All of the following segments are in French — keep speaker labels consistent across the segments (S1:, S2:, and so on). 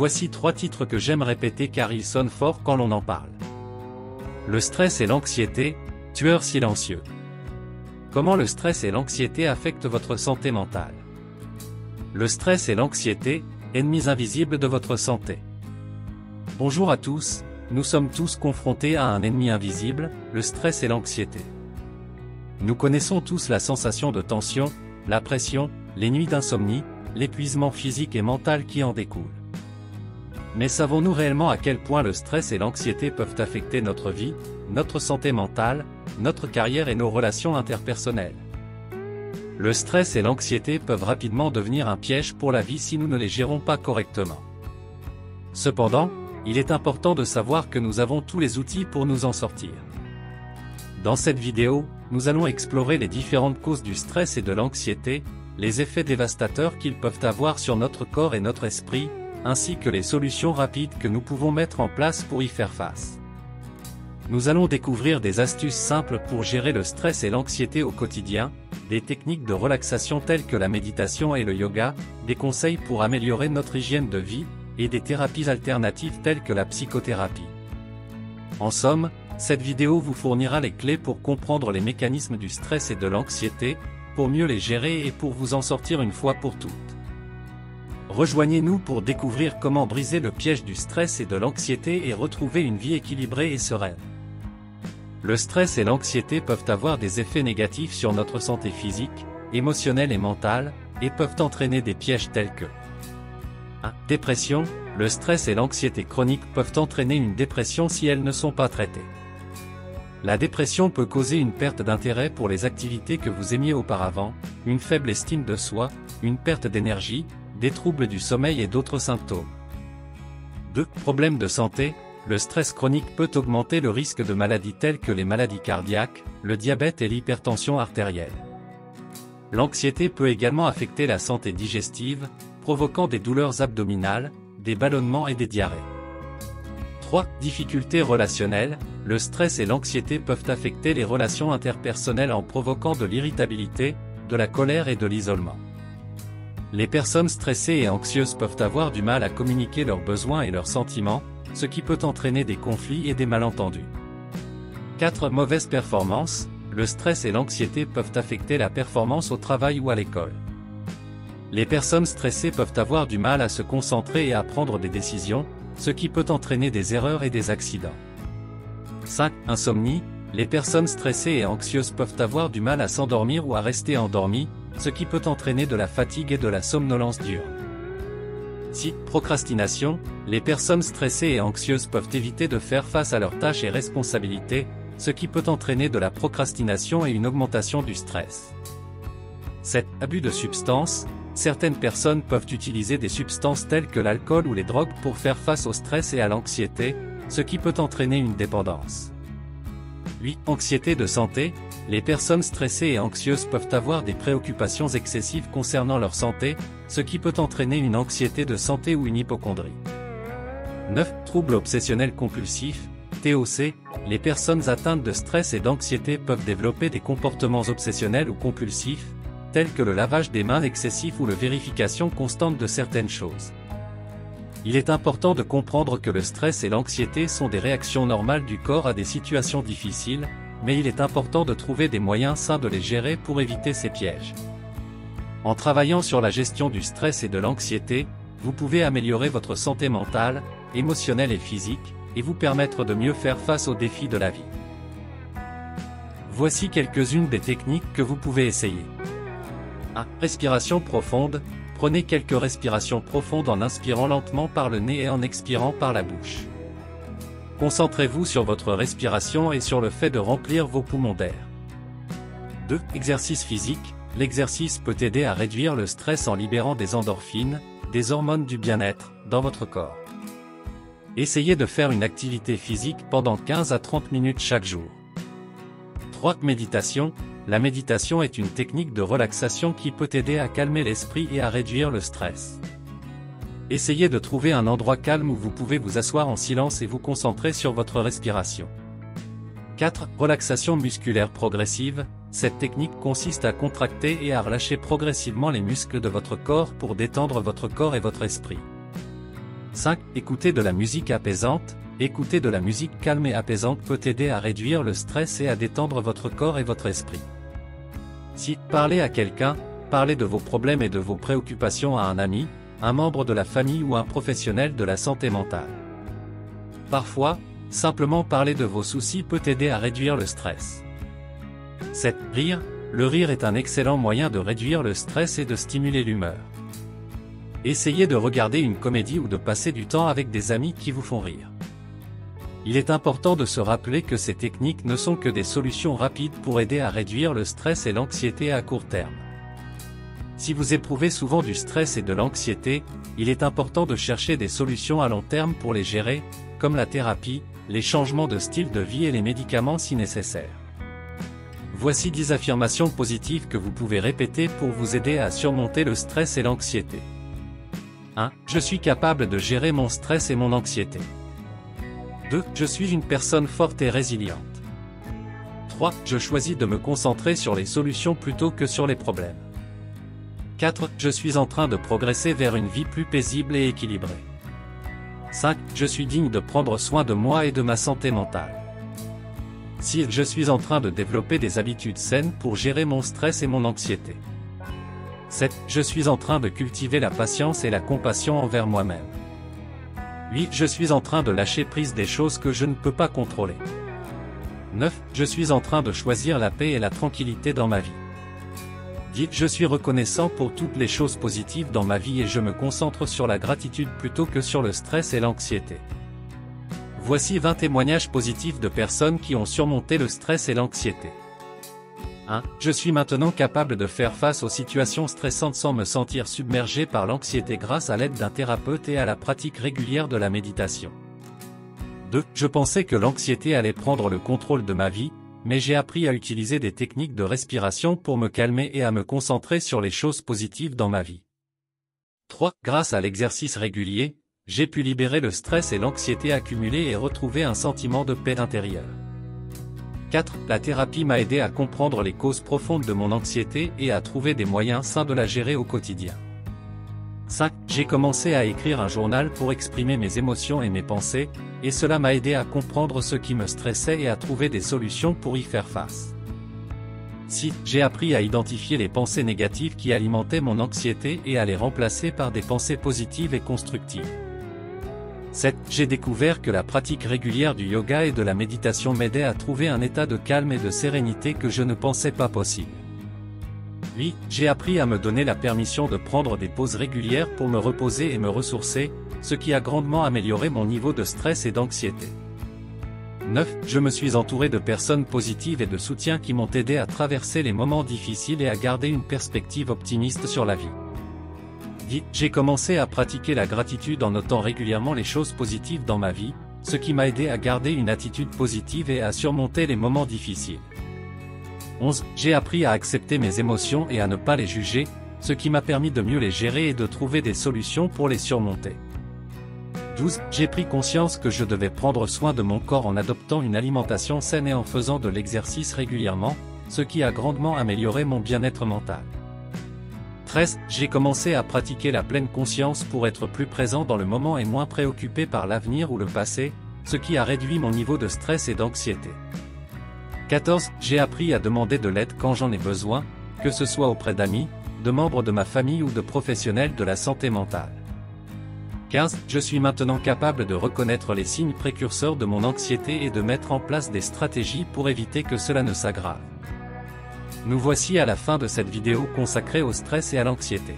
S1: Voici 3 titres que j'aime répéter car ils sonnent fort quand l'on en parle. Le stress et l'anxiété, tueurs silencieux. Comment le stress et l'anxiété affectent votre santé mentale? Le stress et l'anxiété, ennemis invisibles de votre santé. Bonjour à tous, nous sommes tous confrontés à un ennemi invisible, le stress et l'anxiété. Nous connaissons tous la sensation de tension, la pression, les nuits d'insomnie, l'épuisement physique et mental qui en découle. Mais savons-nous réellement à quel point le stress et l'anxiété peuvent affecter notre vie, notre santé mentale, notre carrière et nos relations interpersonnelles? Le stress et l'anxiété peuvent rapidement devenir un piège pour la vie si nous ne les gérons pas correctement. Cependant, il est important de savoir que nous avons tous les outils pour nous en sortir. Dans cette vidéo, nous allons explorer les différentes causes du stress et de l'anxiété, les effets dévastateurs qu'ils peuvent avoir sur notre corps et notre esprit, ainsi que les solutions rapides que nous pouvons mettre en place pour y faire face. Nous allons découvrir des astuces simples pour gérer le stress et l'anxiété au quotidien, des techniques de relaxation telles que la méditation et le yoga, des conseils pour améliorer notre hygiène de vie, et des thérapies alternatives telles que la psychothérapie. En somme, cette vidéo vous fournira les clés pour comprendre les mécanismes du stress et de l'anxiété, pour mieux les gérer et pour vous en sortir une fois pour toutes. Rejoignez-nous pour découvrir comment briser le piège du stress et de l'anxiété et retrouver une vie équilibrée et sereine. Le stress et l'anxiété peuvent avoir des effets négatifs sur notre santé physique, émotionnelle et mentale, et peuvent entraîner des pièges tels que 1. Dépression. Le stress et l'anxiété chronique peuvent entraîner une dépression si elles ne sont pas traitées. La dépression peut causer une perte d'intérêt pour les activités que vous aimiez auparavant, une faible estime de soi, une perte d'énergie, des troubles du sommeil et d'autres symptômes. 2. Problèmes de santé. Le stress chronique peut augmenter le risque de maladies telles que les maladies cardiaques, le diabète et l'hypertension artérielle. L'anxiété peut également affecter la santé digestive, provoquant des douleurs abdominales, des ballonnements et des diarrhées. 3. Difficultés relationnelles. Le stress et l'anxiété peuvent affecter les relations interpersonnelles en provoquant de l'irritabilité, de la colère et de l'isolement. Les personnes stressées et anxieuses peuvent avoir du mal à communiquer leurs besoins et leurs sentiments, ce qui peut entraîner des conflits et des malentendus. 4. Mauvaise performance. Le stress et l'anxiété peuvent affecter la performance au travail ou à l'école. Les personnes stressées peuvent avoir du mal à se concentrer et à prendre des décisions, ce qui peut entraîner des erreurs et des accidents. 5. Insomnie. Les personnes stressées et anxieuses peuvent avoir du mal à s'endormir ou à rester endormies, ce qui peut entraîner de la fatigue et de la somnolence dure. 6. Procrastination. Les personnes stressées et anxieuses peuvent éviter de faire face à leurs tâches et responsabilités, ce qui peut entraîner de la procrastination et une augmentation du stress. 7. Abus de substances. Certaines personnes peuvent utiliser des substances telles que l'alcool ou les drogues pour faire face au stress et à l'anxiété, ce qui peut entraîner une dépendance. 8. Anxiété de santé. Les personnes stressées et anxieuses peuvent avoir des préoccupations excessives concernant leur santé, ce qui peut entraîner une anxiété de santé ou une hypocondrie. 9. Troubles obsessionnels compulsifs, TOC. Les personnes atteintes de stress et d'anxiété peuvent développer des comportements obsessionnels ou compulsifs, tels que le lavage des mains excessif ou la vérification constante de certaines choses. Il est important de comprendre que le stress et l'anxiété sont des réactions normales du corps à des situations difficiles, mais il est important de trouver des moyens sains de les gérer pour éviter ces pièges. En travaillant sur la gestion du stress et de l'anxiété, vous pouvez améliorer votre santé mentale, émotionnelle et physique, et vous permettre de mieux faire face aux défis de la vie. Voici quelques-unes des techniques que vous pouvez essayer. 1. Respiration profonde. Prenez quelques respirations profondes en inspirant lentement par le nez et en expirant par la bouche. Concentrez-vous sur votre respiration et sur le fait de remplir vos poumons d'air. 2. Exercice physique. L'exercice peut aider à réduire le stress en libérant des endorphines, des hormones du bien-être, dans votre corps. Essayez de faire une activité physique pendant 15 à 30 minutes chaque jour. 3. Méditation. La méditation est une technique de relaxation qui peut aider à calmer l'esprit et à réduire le stress. Essayez de trouver un endroit calme où vous pouvez vous asseoir en silence et vous concentrer sur votre respiration. 4. Relaxation musculaire progressive. Cette technique consiste à contracter et à relâcher progressivement les muscles de votre corps pour détendre votre corps et votre esprit. 5. Écouter de la musique apaisante. Écouter de la musique calme et apaisante peut aider à réduire le stress et à détendre votre corps et votre esprit. 6. Parler à quelqu'un. Parler de vos problèmes et de vos préoccupations à un ami, un membre de la famille ou un professionnel de la santé mentale. Parfois, simplement parler de vos soucis peut aider à réduire le stress. 7. Rire. Le rire est un excellent moyen de réduire le stress et de stimuler l'humeur. Essayez de regarder une comédie ou de passer du temps avec des amis qui vous font rire. Il est important de se rappeler que ces techniques ne sont que des solutions rapides pour aider à réduire le stress et l'anxiété à court terme. Si vous éprouvez souvent du stress et de l'anxiété, il est important de chercher des solutions à long terme pour les gérer, comme la thérapie, les changements de style de vie et les médicaments si nécessaire. Voici 10 affirmations positives que vous pouvez répéter pour vous aider à surmonter le stress et l'anxiété. 1. Je suis capable de gérer mon stress et mon anxiété. 2. Je suis une personne forte et résiliente. 3. Je choisis de me concentrer sur les solutions plutôt que sur les problèmes. 4. Je suis en train de progresser vers une vie plus paisible et équilibrée. 5. Je suis digne de prendre soin de moi et de ma santé mentale. 6. Je suis en train de développer des habitudes saines pour gérer mon stress et mon anxiété. 7. Je suis en train de cultiver la patience et la compassion envers moi-même. 8. Je suis en train de lâcher prise des choses que je ne peux pas contrôler. 9. Je suis en train de choisir la paix et la tranquillité dans ma vie. 10. Je suis reconnaissant pour toutes les choses positives dans ma vie et je me concentre sur la gratitude plutôt que sur le stress et l'anxiété. Voici 20 témoignages positifs de personnes qui ont surmonté le stress et l'anxiété. 1. Je suis maintenant capable de faire face aux situations stressantes sans me sentir submergé par l'anxiété grâce à l'aide d'un thérapeute et à la pratique régulière de la méditation. 2. Je pensais que l'anxiété allait prendre le contrôle de ma vie, mais j'ai appris à utiliser des techniques de respiration pour me calmer et à me concentrer sur les choses positives dans ma vie. 3. Grâce à l'exercice régulier, j'ai pu libérer le stress et l'anxiété accumulés et retrouver un sentiment de paix intérieure. 4. La thérapie m'a aidé à comprendre les causes profondes de mon anxiété et à trouver des moyens sains de la gérer au quotidien. 5. J'ai commencé à écrire un journal pour exprimer mes émotions et mes pensées, et cela m'a aidé à comprendre ce qui me stressait et à trouver des solutions pour y faire face. 6. J'ai appris à identifier les pensées négatives qui alimentaient mon anxiété et à les remplacer par des pensées positives et constructives. 7. J'ai découvert que la pratique régulière du yoga et de la méditation m'aidait à trouver un état de calme et de sérénité que je ne pensais pas possible. 8. J'ai appris à me donner la permission de prendre des pauses régulières pour me reposer et me ressourcer, ce qui a grandement amélioré mon niveau de stress et d'anxiété. 9. Je me suis entouré de personnes positives et de soutien qui m'ont aidé à traverser les moments difficiles et à garder une perspective optimiste sur la vie. 10. J'ai commencé à pratiquer la gratitude en notant régulièrement les choses positives dans ma vie, ce qui m'a aidé à garder une attitude positive et à surmonter les moments difficiles. 11. J'ai appris à accepter mes émotions et à ne pas les juger, ce qui m'a permis de mieux les gérer et de trouver des solutions pour les surmonter. 12. J'ai pris conscience que je devais prendre soin de mon corps en adoptant une alimentation saine et en faisant de l'exercice régulièrement, ce qui a grandement amélioré mon bien-être mental. 13. J'ai commencé à pratiquer la pleine conscience pour être plus présent dans le moment et moins préoccupé par l'avenir ou le passé, ce qui a réduit mon niveau de stress et d'anxiété. 14. J'ai appris à demander de l'aide quand j'en ai besoin, que ce soit auprès d'amis, de membres de ma famille ou de professionnels de la santé mentale. 15. Je suis maintenant capable de reconnaître les signes précurseurs de mon anxiété et de mettre en place des stratégies pour éviter que cela ne s'aggrave. Nous voici à la fin de cette vidéo consacrée au stress et à l'anxiété.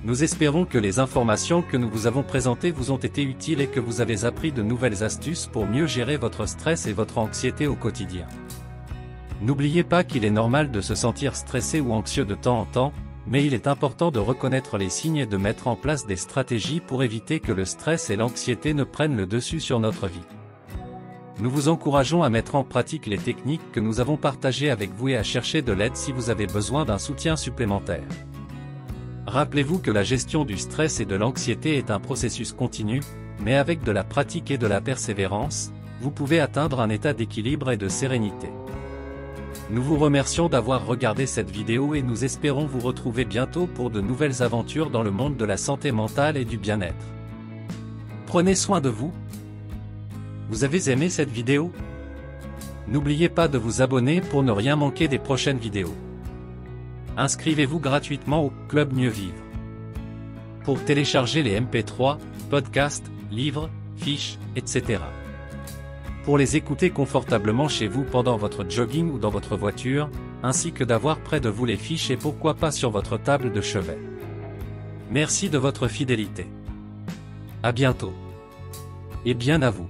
S1: Nous espérons que les informations que nous vous avons présentées vous ont été utiles et que vous avez appris de nouvelles astuces pour mieux gérer votre stress et votre anxiété au quotidien. N'oubliez pas qu'il est normal de se sentir stressé ou anxieux de temps en temps, mais il est important de reconnaître les signes et de mettre en place des stratégies pour éviter que le stress et l'anxiété ne prennent le dessus sur notre vie. Nous vous encourageons à mettre en pratique les techniques que nous avons partagées avec vous et à chercher de l'aide si vous avez besoin d'un soutien supplémentaire. Rappelez-vous que la gestion du stress et de l'anxiété est un processus continu, mais avec de la pratique et de la persévérance, vous pouvez atteindre un état d'équilibre et de sérénité. Nous vous remercions d'avoir regardé cette vidéo et nous espérons vous retrouver bientôt pour de nouvelles aventures dans le monde de la santé mentale et du bien-être. Prenez soin de vous. Vous avez aimé cette vidéo? N'oubliez pas de vous abonner pour ne rien manquer des prochaines vidéos. Inscrivez-vous gratuitement au Club Mieux Vivre. Pour télécharger les MP3, podcasts, livres, fiches, etc. Pour les écouter confortablement chez vous pendant votre jogging ou dans votre voiture, ainsi que d'avoir près de vous les fiches et pourquoi pas sur votre table de chevet. Merci de votre fidélité. À bientôt. Et bien à vous.